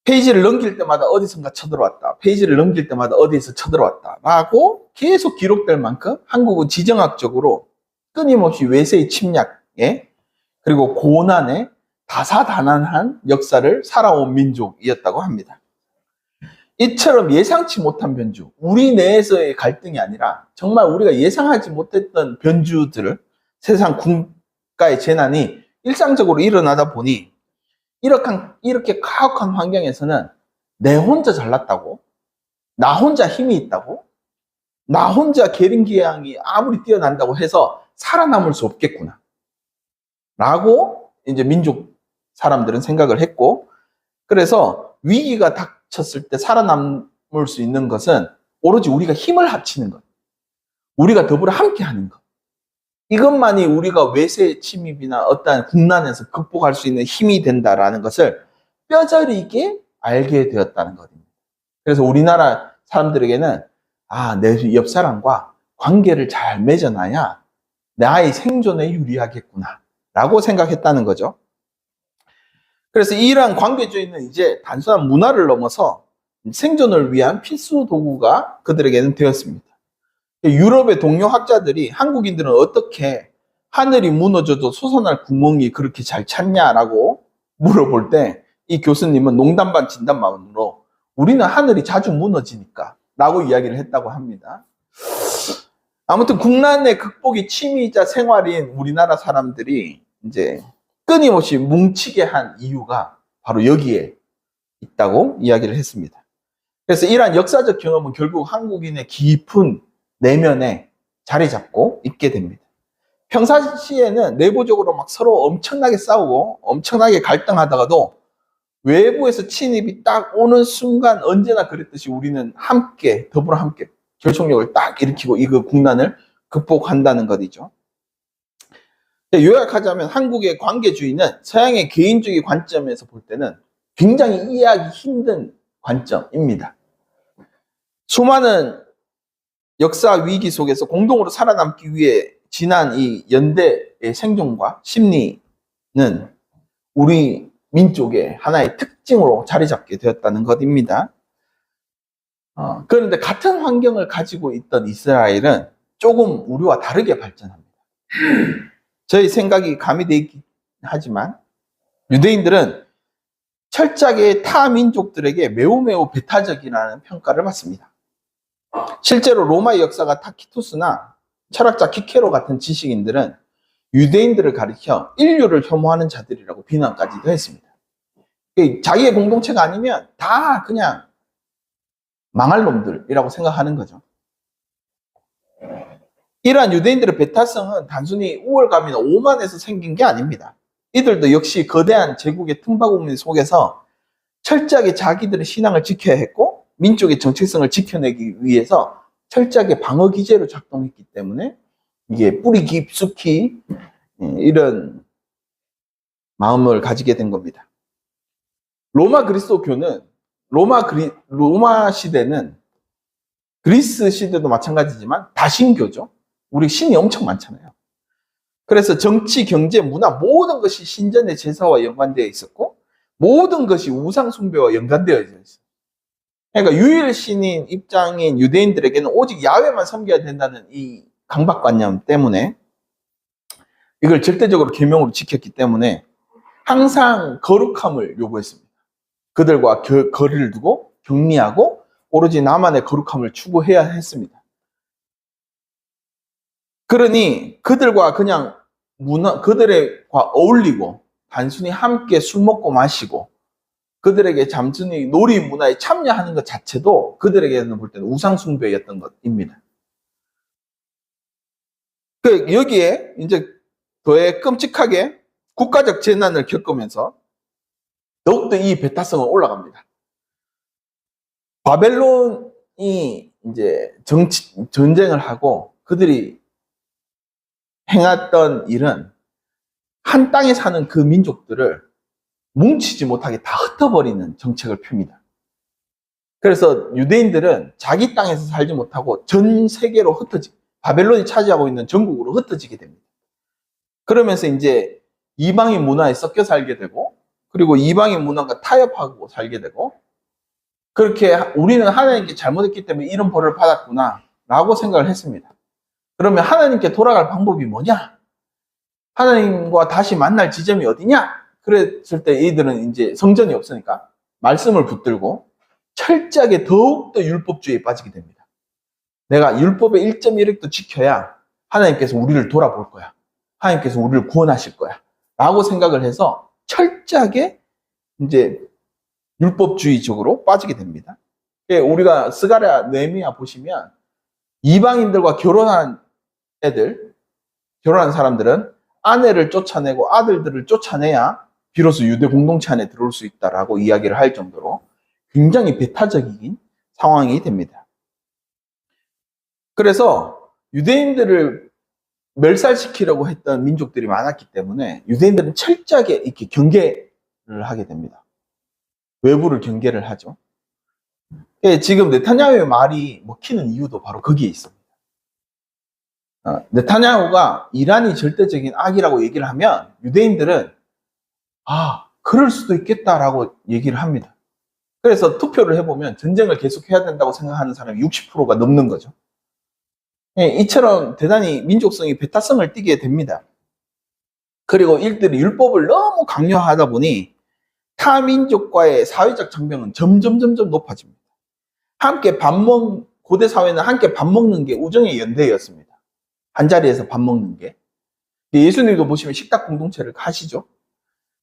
S1: 페이지를 넘길 때마다 어디선가 쳐들어왔다. 페이지를 넘길 때마다 어디에서 쳐들어왔다. 라고 계속 기록될 만큼 한국은 지정학적으로 끊임없이 외세의 침략에 그리고 고난에 다사다난한 역사를 살아온 민족이었다고 합니다. 이처럼 예상치 못한 변주, 우리 내에서의 갈등이 아니라 정말 우리가 예상하지 못했던 변주들을 세상 국가의 재난이 일상적으로 일어나다 보니 이렇게 가혹한 환경에서는 내 혼자 잘났다고, 나 혼자 힘이 있다고, 나 혼자 계린기양이 아무리 뛰어난다고 해서 살아남을 수 없겠구나 라고 이제 민족 사람들은 생각을 했고, 그래서 위기가 닥쳤을 때 살아남을 수 있는 것은 오로지 우리가 힘을 합치는 것, 우리가 더불어 함께 하는 것, 이것만이 우리가 외세 침입이나 어떠한 국난에서 극복할 수 있는 힘이 된다라는 것을 뼈저리게 알게 되었다는 겁니다. 그래서 우리나라 사람들에게는 내 옆 사람과 관계를 잘 맺어놔야 나의 생존에 유리하겠구나 라고 생각했다는 거죠. 그래서 이러한 관계주의는 이제 단순한 문화를 넘어서 생존을 위한 필수 도구가 그들에게는 되었습니다. 유럽의 동료 학자들이 한국인들은 어떻게 하늘이 무너져도 솟아날 구멍이 그렇게 잘 찼냐라고 물어볼 때 이 교수님은 농담 반 진담 반으로 우리는 하늘이 자주 무너지니까 라고 이야기를 했다고 합니다. 아무튼 국난의 극복이 취미이자 생활인 우리나라 사람들이 이제 끊임없이 뭉치게 한 이유가 바로 여기에 있다고 이야기를 했습니다. 그래서 이러한 역사적 경험은 결국 한국인의 깊은 내면에 자리 잡고 있게 됩니다. 평상시에는 내부적으로 막 서로 엄청나게 싸우고 엄청나게 갈등하다가도 외부에서 침입이 딱 오는 순간 언제나 그랬듯이 우리는 함께, 더불어 함께 결속력을 딱 일으키고 이 국난을 극복한다는 것이죠. 요약하자면 한국의 관계주의는 서양의 개인주의 관점에서 볼 때는 굉장히 이해하기 힘든 관점입니다. 수많은 역사 위기 속에서 공동으로 살아남기 위해 지난 이 연대의 생존과 심리는 우리 민족의 하나의 특징으로 자리 잡게 되었다는 것입니다. 그런데 같은 환경을 가지고 있던 이스라엘은 조금 우리와 다르게 발전합니다. 저희 생각이 가미되긴 하지만 유대인들은 철저하게 타 민족들에게 매우 배타적이라는 평가를 받습니다. 실제로 로마의 역사가 타키투스나 철학자 키케로 같은 지식인들은 유대인들을 가리켜 인류를 혐오하는 자들이라고 비난까지도 했습니다. 자기의 공동체가 아니면 다 그냥 망할 놈들이라고 생각하는 거죠. 이러한 유대인들의 배타성은 단순히 우월감이나 오만에서 생긴 게 아닙니다. 이들도 역시 거대한 제국의 틈바구니 속에서 철저하게 자기들의 신앙을 지켜야 했고 민족의 정체성을 지켜내기 위해서 철저하게 방어 기제로 작동했기 때문에 이게 뿌리 깊숙이 이런 마음을 가지게 된 겁니다. 로마 그리스도교는 로마 시대는 그리스 시대도 마찬가지지만 다신교죠. 우리 신이 엄청 많잖아요. 그래서 정치, 경제, 문화 모든 것이 신전의 제사와 연관되어 있었고 모든 것이 우상 숭배와 연관되어 있어요. 그러니까 유일신인 입장인 유대인들에게는 오직 야훼만 섬겨야 된다는 이 강박관념 때문에 이걸 절대적으로 계명으로 지켰기 때문에 항상 거룩함을 요구했습니다. 그들과 거리를 두고 격리하고 오로지 나만의 거룩함을 추구해야 했습니다. 그러니 그들과 그냥 그들과 어울리고 단순히 함께 술 먹고 마시고 그들에게 잠순히 놀이 문화에 참여하는 것 자체도 그들에게는 볼 때는 우상숭배였던 것입니다. 여기에 이제 더해 끔찍하게 국가적 재난을 겪으면서 더욱더 이 배타성은 올라갑니다. 바벨론이 이제 전쟁을 하고 그들이 행했던 일은 한 땅에 사는 그 민족들을 뭉치지 못하게 다 흩어버리는 정책을 펴니다. 그래서 유대인들은 자기 땅에서 살지 못하고 전 세계로 바벨론이 차지하고 있는 전국으로 흩어지게 됩니다. 그러면서 이제 이방인 문화에 섞여 살게 되고, 그리고 이방인 문화가 타협하고 살게 되고, 그렇게 우리는 하나님께 잘못했기 때문에 이런 벌을 받았구나 라고 생각을 했습니다. 그러면 하나님께 돌아갈 방법이 뭐냐? 하나님과 다시 만날 지점이 어디냐? 그랬을 때 이들은 이제 성전이 없으니까 말씀을 붙들고 철저하게 더욱더 율법주의에 빠지게 됩니다. 내가 율법의 1.1획도 지켜야 하나님께서 우리를 돌아볼 거야. 하나님께서 우리를 구원하실 거야. 라고 생각을 해서 철저하게 이제 율법주의적으로 빠지게 됩니다. 우리가 스가랴, 느헤미야 보시면 이방인들과 결혼한 사람들은 아내를 쫓아내고 아들들을 쫓아내야 비로소 유대 공동체 안에 들어올 수 있다라고 이야기를 할 정도로 굉장히 배타적인 상황이 됩니다. 그래서 유대인들을 멸살시키려고 했던 민족들이 많았기 때문에 유대인들은 철저하게 이렇게 경계를 하게 됩니다. 외부를 경계를 하죠. 지금 네타냐후의 말이 먹히는 이유도 바로 거기에 있습니다. 네타냐후가 이란이 절대적인 악이라고 얘기를 하면 유대인들은 그럴 수도 있겠다라고 얘기를 합니다. 그래서 투표를 해보면 전쟁을 계속해야 된다고 생각하는 사람이 60%가 넘는 거죠. 이처럼 대단히 민족성이 배타성을 띠게 됩니다. 그리고 이들이 율법을 너무 강요하다 보니 타 민족과의 사회적 장벽은 점점 높아집니다. 고대 사회는 함께 밥 먹는 게 우정의 연대였습니다. 한 자리에서 밥 먹는 게. 예수님도 보시면 식탁 공동체를 하시죠.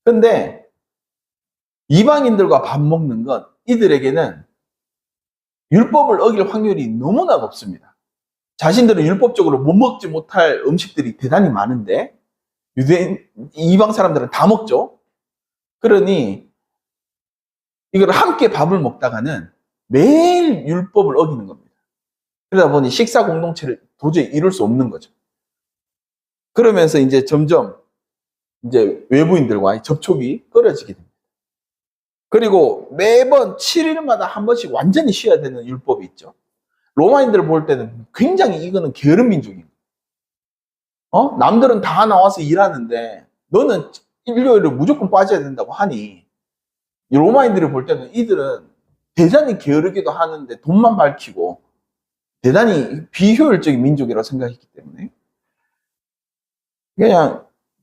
S1: 근데 이방인들과 밥 먹는 건 이들에게는 율법을 어길 확률이 너무나 높습니다. 자신들은 율법적으로 못 먹지 못할 음식들이 대단히 많은데 이방 사람들은 다 먹죠. 그러니 이걸 함께 밥을 먹다가는 매일 율법을 어기는 겁니다. 그러다 보니 식사 공동체를 도저히 이룰 수 없는 거죠. 그러면서 이제 점점 이제 외부인들과의 접촉이 끊어지게 됩니다. 그리고 매번 7일마다 한 번씩 완전히 쉬어야 되는 율법이 있죠. 로마인들 볼 때는 굉장히 이거는 게으른 민족입니다. 남들은 다 나와서 일하는데 너는 일요일을 무조건 빠져야 된다고 하니 로마인들이 볼 때는 이들은 대단히 게으르기도 하는데 돈만 밝히고 대단히 비효율적인 민족이라고 생각했기 때문에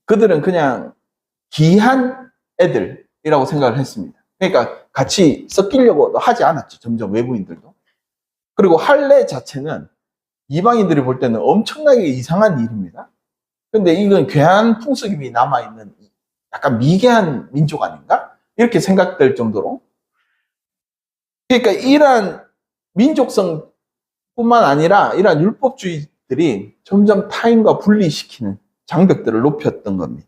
S1: 그들은 그냥 귀한 애들이라고 생각을 했습니다. 그러니까 같이 섞이려고 하지 않았죠. 점점 외부인들도. 그리고 할례 자체는 이방인들이 볼 때는 엄청나게 이상한 일입니다. 근데 이건 괴한 풍습이 남아있는 약간 미개한 민족 아닌가? 이렇게 생각될 정도로. 그러니까 이러한 민족성 뿐만 아니라 이러한 율법주의들이 점점 타인과 분리시키는 장벽들을 높였던 겁니다.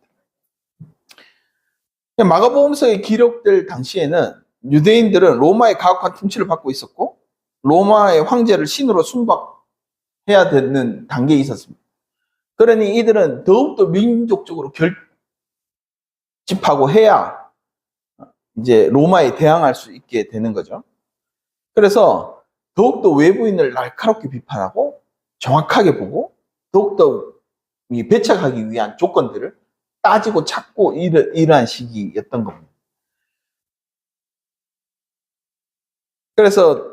S1: 마가복음서에 기록될 당시에는 유대인들은 로마의 가혹한 통치를 받고 있었고 로마의 황제를 신으로 숭박해야 되는 단계에 있었습니다. 그러니 이들은 더욱더 민족적으로 결집하고 해야 이제 로마에 대항할 수 있게 되는 거죠. 그래서 더욱더 외부인을 날카롭게 비판하고 정확하게 보고 더욱더 배척하기 위한 조건들을 따지고 찾고 이러한 시기였던 겁니다. 그래서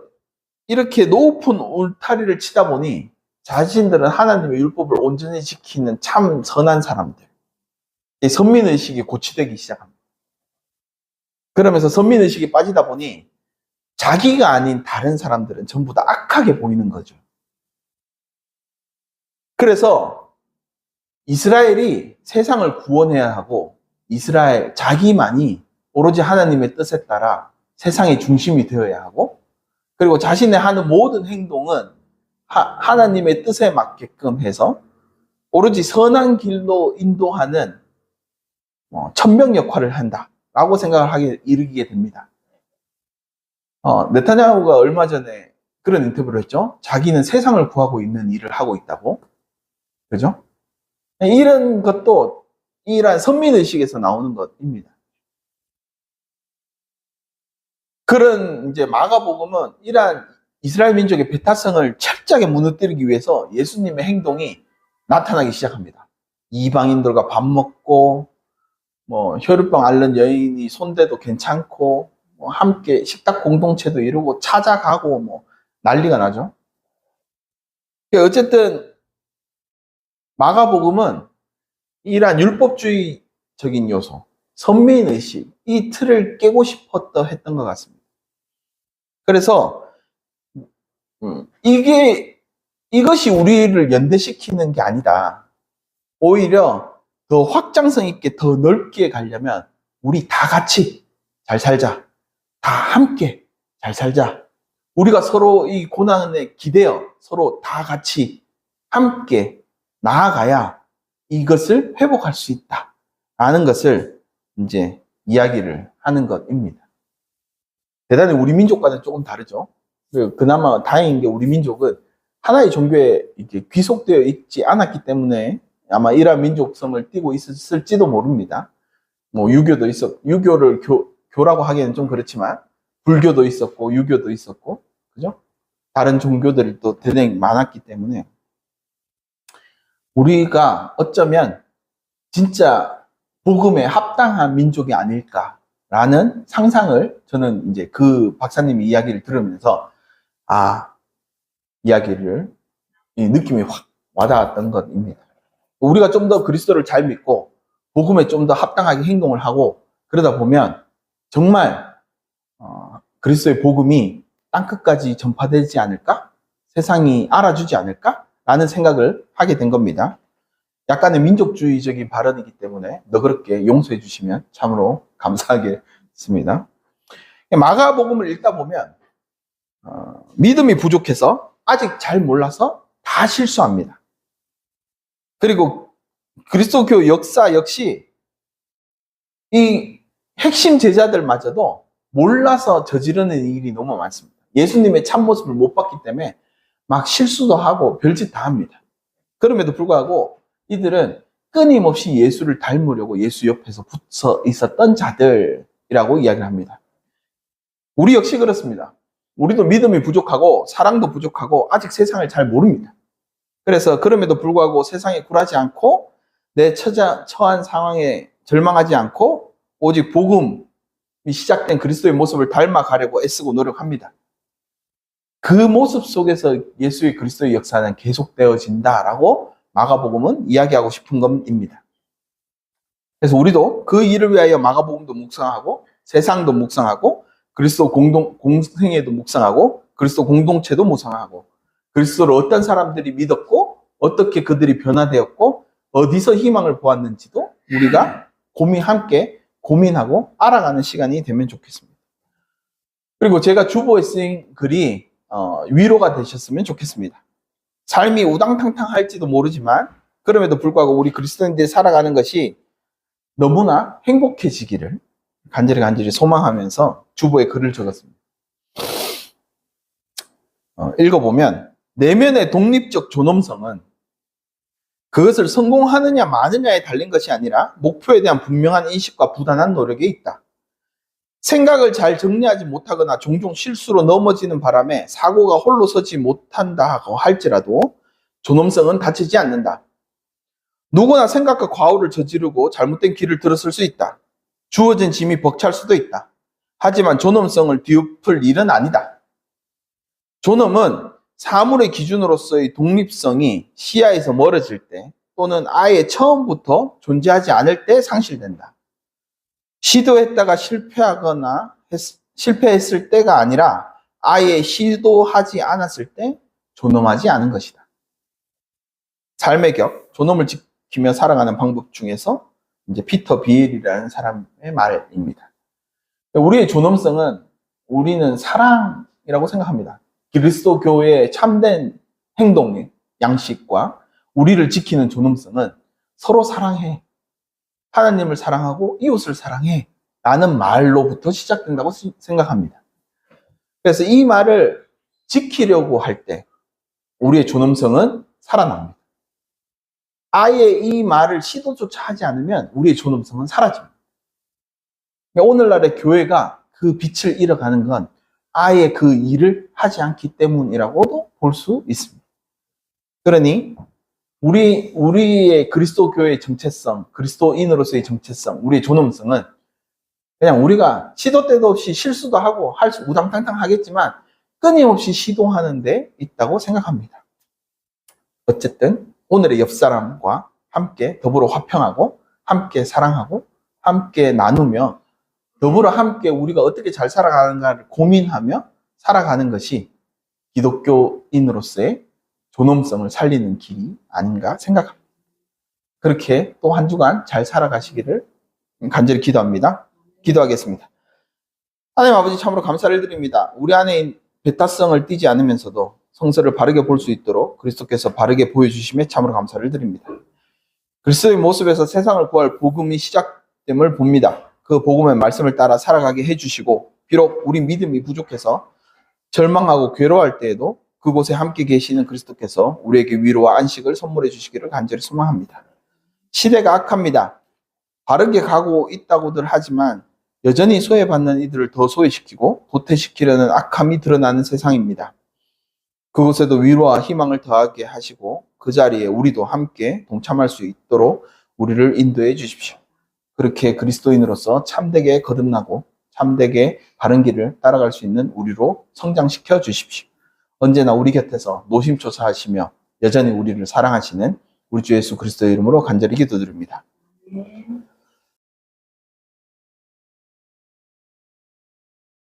S1: 이렇게 높은 울타리를 치다 보니 자신들은 하나님의 율법을 온전히 지키는 참 선한 사람들, 선민의식이 고취되기 시작합니다. 그러면서 선민의식에 빠지다 보니 자기가 아닌 다른 사람들은 전부 다 악하게 보이는 거죠. 그래서 이스라엘이 세상을 구원해야 하고 이스라엘 자기만이 오로지 하나님의 뜻에 따라 세상의 중심이 되어야 하고, 그리고 자신의 하는 모든 행동은 하나님의 뜻에 맞게끔 해서 오로지 선한 길로 인도하는 천명 역할을 한다라고 생각을 하게 이르게 됩니다. 네타냐후가 얼마 전에 그런 인터뷰를 했죠. 자기는 세상을 구하고 있는 일을 하고 있다고. 그죠? 이런 것도 이러한 선민의식에서 나오는 것입니다. 그런 이제 마가복음은 이러한 이스라엘 민족의 배타성을 철저하게 무너뜨리기 위해서 예수님의 행동이 나타나기 시작합니다. 이방인들과 밥 먹고, 혈루병 앓는 여인이 손대도 괜찮고, 함께 식탁 공동체도 이루고 찾아가고 난리가 나죠. 어쨌든 마가복음은 이러한 율법주의적인 요소, 선민의식, 이 틀을 깨고 싶었던 했던 것 같습니다. 그래서 이것이 우리를 연대시키는 게 아니다. 오히려 더 확장성 있게 더 넓게 가려면 우리 다 같이 잘 살자. 다 함께 잘 살자. 우리가 서로 이 고난에 기대어 서로 다 같이 함께 나아가야 이것을 회복할 수 있다. 라는 것을 이제 이야기를 하는 것입니다. 대단히 우리 민족과는 조금 다르죠. 그나마 다행인 게 우리 민족은 하나의 종교에 이렇게 귀속되어 있지 않았기 때문에 아마 이러한 민족성을 띠고 있었을지도 모릅니다. 유교도 유교를 교라고 하기에는 좀 그렇지만 불교도 있었고 유교도 있었고, 그죠? 다른 종교들이 또 대단히 많았기 때문에 우리가 어쩌면 진짜 복음에 합당한 민족이 아닐까라는 상상을 저는 이제 그 박사님의 이야기를 들으면서 이 느낌이 확 와닿았던 것입니다. 우리가 좀 더 그리스도를 잘 믿고 복음에 좀 더 합당하게 행동을 하고 그러다 보면 정말 그리스도의 복음이 땅끝까지 전파되지 않을까? 세상이 알아주지 않을까? 라는 생각을 하게 된 겁니다. 약간의 민족주의적인 발언이기 때문에 너그럽게 용서해 주시면 참으로 감사하겠습니다. 마가복음을 읽다 보면 믿음이 부족해서 아직 잘 몰라서 다 실수합니다. 그리고 그리스도교 역사 역시 이 핵심 제자들마저도 몰라서 저지르는 일이 너무 많습니다. 예수님의 참모습을 못 봤기 때문에 막 실수도 하고 별짓 다 합니다. 그럼에도 불구하고 이들은 끊임없이 예수를 닮으려고 예수 옆에서 붙어 있었던 자들이라고 이야기를 합니다. 우리 역시 그렇습니다. 우리도 믿음이 부족하고 사랑도 부족하고 아직 세상을 잘 모릅니다. 그래서 그럼에도 불구하고 세상에 굴하지 않고 내 처한 상황에 절망하지 않고 오직 복음이 시작된 그리스도의 모습을 닮아가려고 애쓰고 노력합니다. 그 모습 속에서 예수의 그리스도의 역사는 계속되어진다라고 마가복음은 이야기하고 싶은 겁니다. 그래서 우리도 그 일을 위하여 마가복음도 묵상하고 세상도 묵상하고 그리스도 공생애도 묵상하고 그리스도 공동체도 묵상하고 그리스도를 어떤 사람들이 믿었고 어떻게 그들이 변화되었고 어디서 희망을 보았는지도 우리가 함께 고민하고 알아가는 시간이 되면 좋겠습니다. 그리고 제가 주보에 쓰인 글이 위로가 되셨으면 좋겠습니다. 삶이 우당탕탕할지도 모르지만 그럼에도 불구하고 우리 그리스도인들이 살아가는 것이 너무나 행복해지기를 간절히 소망하면서 주보에 글을 적었습니다. 읽어보면 내면의 독립적 존엄성은 그것을 성공하느냐 마느냐에 달린 것이 아니라 목표에 대한 분명한 인식과 부단한 노력에 있다. 생각을 잘 정리하지 못하거나 종종 실수로 넘어지는 바람에 사고가 홀로 서지 못한다고 할지라도 존엄성은 다치지 않는다. 누구나 생각과 과오를 저지르고 잘못된 길을 들었을 수 있다. 주어진 짐이 벅찰 수도 있다. 하지만 존엄성을 뒤엎을 일은 아니다. 존엄은 사물의 기준으로서의 독립성이 시야에서 멀어질 때 또는 아예 처음부터 존재하지 않을 때 상실된다. 시도했다가 실패했을 때가 아니라 아예 시도하지 않았을 때 존엄하지 않은 것이다. 삶의 격, 존엄을 지키며 살아가는 방법 중에서 이제 피터 비엘이라는 사람의 말입니다. 우리의 존엄성은 우리는 사랑이라고 생각합니다. 그리스도교의 참된 행동의 양식과 우리를 지키는 존엄성은 서로 사랑해. 하나님을 사랑하고 이웃을 사랑해. 라는 말로부터 시작된다고 생각합니다. 그래서 이 말을 지키려고 할 때 우리의 존엄성은 살아납니다. 아예 이 말을 시도조차 하지 않으면 우리의 존엄성은 사라집니다. 오늘날의 교회가 그 빛을 잃어가는 건 아예 그 일을 하지 않기 때문이라고도 볼 수 있습니다. 그러니 우리의 그리스도교의 정체성, 그리스도인으로서의 정체성, 우리의 존엄성은 그냥 우리가 시도 때도 없이 실수도 하고 우당탕탕 하겠지만 끊임없이 시도하는 데 있다고 생각합니다. 어쨌든 오늘의 옆 사람과 함께 더불어 화평하고 함께 사랑하고 함께 나누며 더불어 함께 우리가 어떻게 잘 살아가는가를 고민하며 살아가는 것이 기독교인으로서의 존엄성을 살리는 길이 아닌가 생각합니다. 그렇게 또 한 주간 잘 살아가시기를 간절히 기도합니다. 기도하겠습니다. 하나님 아버지 참으로 감사를 드립니다. 우리 안에 배타성을 띠지 않으면서도 성서를 바르게 볼 수 있도록 그리스도께서 바르게 보여주심에 참으로 감사를 드립니다. 그리스도의 모습에서 세상을 구할 복음이 시작됨을 봅니다. 그 복음의 말씀을 따라 살아가게 해주시고 비록 우리 믿음이 부족해서 절망하고 괴로워할 때에도 그곳에 함께 계시는 그리스도께서 우리에게 위로와 안식을 선물해 주시기를 간절히 소망합니다. 시대가 악합니다. 바르게 가고 있다고들 하지만 여전히 소외받는 이들을 더 소외시키고 도태시키려는 악함이 드러나는 세상입니다. 그곳에도 위로와 희망을 더하게 하시고 그 자리에 우리도 함께 동참할 수 있도록 우리를 인도해 주십시오. 그렇게 그리스도인으로서 참되게 거듭나고 참되게 바른 길을 따라갈 수 있는 우리로 성장시켜 주십시오. 언제나 우리 곁에서 노심초사하시며 여전히 우리를 사랑하시는 우리 주 예수 그리스도의 이름으로 간절히 기도드립니다.